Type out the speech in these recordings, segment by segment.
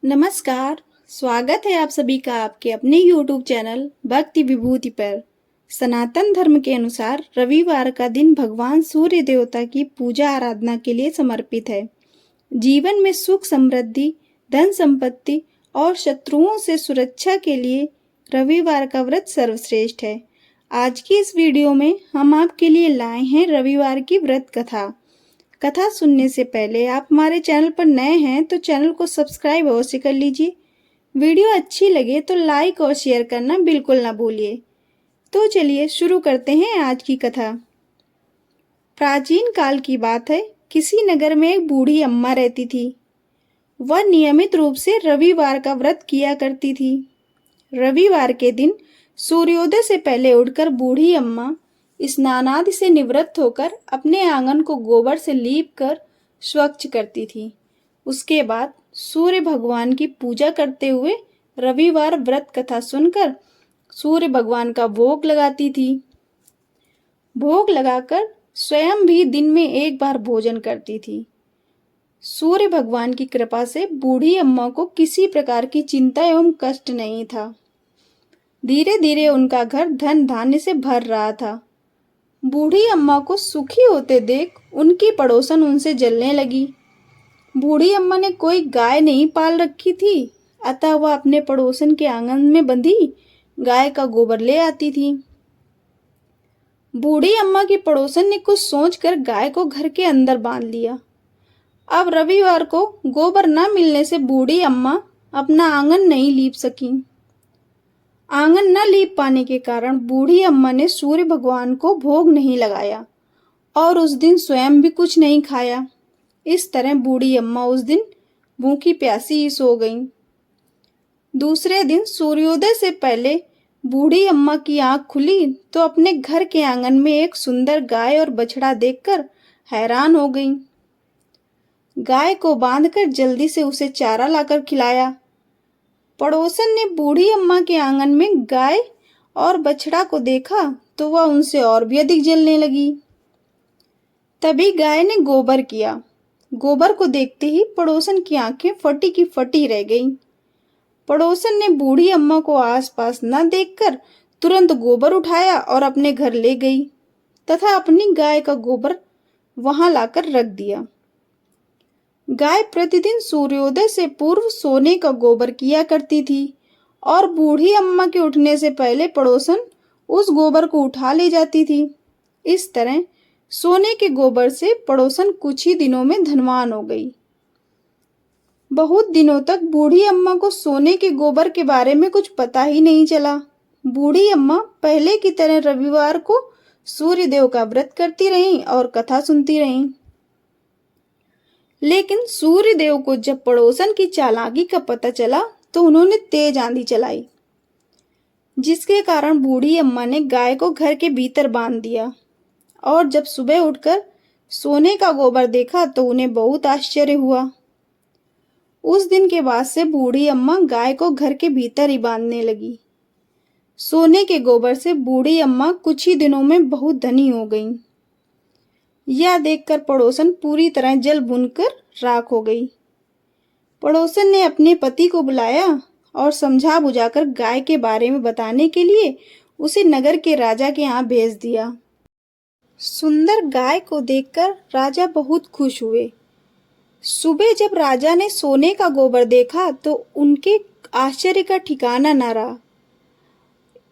नमस्कार। स्वागत है आप सभी का आपके अपने YouTube चैनल भक्ति विभूति पर। सनातन धर्म के अनुसार रविवार का दिन भगवान सूर्य देवता की पूजा आराधना के लिए समर्पित है। जीवन में सुख समृद्धि, धन संपत्ति और शत्रुओं से सुरक्षा के लिए रविवार का व्रत सर्वश्रेष्ठ है। आज की इस वीडियो में हम आपके लिए लाए हैं रविवार की व्रत कथा। कथा सुनने से पहले आप हमारे चैनल पर नए हैं तो चैनल को सब्सक्राइब अवश्य कर लीजिए। वीडियो अच्छी लगे तो लाइक और शेयर करना बिल्कुल ना भूलिए। तो चलिए शुरू करते हैं आज की कथा। प्राचीन काल की बात है। किसी नगर में एक बूढ़ी अम्मा रहती थी। वह नियमित रूप से रविवार का व्रत किया करती थी। रविवार के दिन सूर्योदय से पहले उठकर बूढ़ी अम्मा स्नानादि से निवृत्त होकर अपने आंगन को गोबर से लीप कर स्वच्छ करती थी। उसके बाद सूर्य भगवान की पूजा करते हुए रविवार व्रत कथा सुनकर सूर्य भगवान का भोग लगाती थी। भोग लगाकर स्वयं भी दिन में एक बार भोजन करती थी। सूर्य भगवान की कृपा से बूढ़ी अम्मा को किसी प्रकार की चिंता एवं कष्ट नहीं था। धीरे धीरे उनका घर धन धान्य से भर रहा था। बूढ़ी अम्मा को सुखी होते देख उनकी पड़ोसन उनसे जलने लगी। बूढ़ी अम्मा ने कोई गाय नहीं पाल रखी थी, अतः वह अपने पड़ोसन के आंगन में बंधी गाय का गोबर ले आती थी। बूढ़ी अम्मा की पड़ोसन ने कुछ सोचकर गाय को घर के अंदर बांध लिया। अब रविवार को गोबर न मिलने से बूढ़ी अम्मा अपना आंगन नहीं लीप सकी। आंगन न लीप पाने के कारण बूढ़ी अम्मा ने सूर्य भगवान को भोग नहीं लगाया और उस दिन स्वयं भी कुछ नहीं खाया। इस तरह बूढ़ी अम्मा उस दिन भूखी प्यासी ही सो गई। दूसरे दिन सूर्योदय से पहले बूढ़ी अम्मा की आंख खुली तो अपने घर के आंगन में एक सुंदर गाय और बछड़ा देखकर हैरान हो गई। गाय को बांधकर जल्दी से उसे चारा लाकर खिलाया। पड़ोसन ने बूढ़ी अम्मा के आंगन में गाय और बछड़ा को देखा तो वह उनसे और भी अधिक जलने लगी। तभी गाय ने गोबर किया। गोबर को देखते ही पड़ोसन की आंखें फटी की फटी रह गईं। पड़ोसन ने बूढ़ी अम्मा को आसपास न देखकर तुरंत गोबर उठाया और अपने घर ले गई तथा अपनी गाय का गोबर वहां लाकर रख दिया। गाय प्रतिदिन सूर्योदय से पूर्व सोने का गोबर किया करती थी और बूढ़ी अम्मा के उठने से पहले पड़ोसन उस गोबर को उठा ले जाती थी। इस तरह सोने के गोबर से पड़ोसन कुछ ही दिनों में धनवान हो गई। बहुत दिनों तक बूढ़ी अम्मा को सोने के गोबर के बारे में कुछ पता ही नहीं चला। बूढ़ी अम्मा पहले की तरह रविवार को सूर्य देव का व्रत करती रहीं और कथा सुनती रहीं। लेकिन सूर्य देव को जब पड़ोसन की चालाकी का पता चला तो उन्होंने तेज आंधी चलाई, जिसके कारण बूढ़ी अम्मा ने गाय को घर के भीतर बांध दिया और जब सुबह उठकर सोने का गोबर देखा तो उन्हें बहुत आश्चर्य हुआ। उस दिन के बाद से बूढ़ी अम्मा गाय को घर के भीतर ही बांधने लगी। सोने के गोबर से बूढ़ी अम्मा कुछ ही दिनों में बहुत धनी हो गईं। यह देखकर पड़ोसन पूरी तरह जल भुनकर राख हो गई। पड़ोसन ने अपने पति को बुलाया और समझा बुझाकर गाय के बारे में बताने के लिए उसे नगर के राजा के यहाँ भेज दिया। सुंदर गाय को देखकर राजा बहुत खुश हुए। सुबह जब राजा ने सोने का गोबर देखा तो उनके आश्चर्य का ठिकाना न रहा।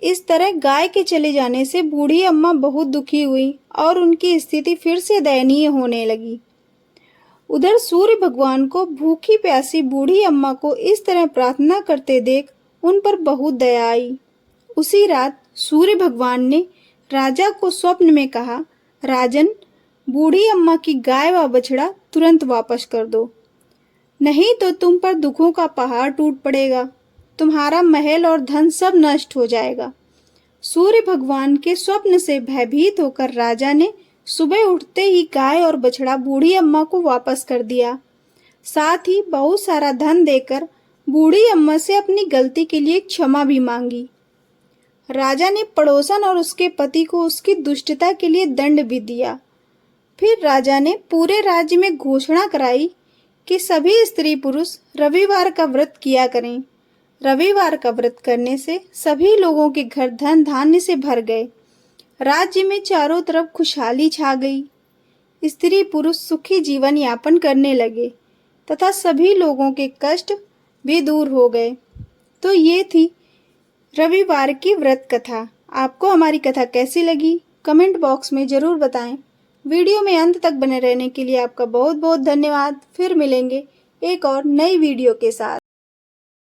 इस तरह गाय के चले जाने से बूढ़ी अम्मा बहुत दुखी हुई और उनकी स्थिति फिर से दयनीय होने लगी। उधर सूर्य भगवान को भूखी प्यासी बूढ़ी अम्मा को इस तरह प्रार्थना करते देख उन पर बहुत दया आई। उसी रात सूर्य भगवान ने राजा को स्वप्न में कहा, राजन, बूढ़ी अम्मा की गाय व बछड़ा तुरंत वापस कर दो, नहीं तो तुम पर दुखों का पहाड़ टूट पड़ेगा। तुम्हारा महल और धन सब नष्ट हो जाएगा। सूर्य भगवान के स्वप्न से भयभीत होकर राजा ने सुबह उठते ही गाय और बछड़ा बूढ़ी अम्मा को वापस कर दिया। साथ ही बहुत सारा धन देकर बूढ़ी अम्मा से अपनी गलती के लिए क्षमा भी मांगी। राजा ने पड़ोसन और उसके पति को उसकी दुष्टता के लिए दंड भी दिया। फिर राजा ने पूरे राज्य में घोषणा कराई कि सभी स्त्री पुरुष रविवार का व्रत किया करें। रविवार का व्रत करने से सभी लोगों के घर धन धान्य से भर गए। राज्य में चारों तरफ खुशहाली छा गई। स्त्री पुरुष सुखी जीवन यापन करने लगे तथा सभी लोगों के कष्ट भी दूर हो गए। तो ये थी रविवार की व्रत कथा। आपको हमारी कथा कैसी लगी कमेंट बॉक्स में ज़रूर बताएं। वीडियो में अंत तक बने रहने के लिए आपका बहुत बहुत धन्यवाद। फिर मिलेंगे एक और नई वीडियो के साथ।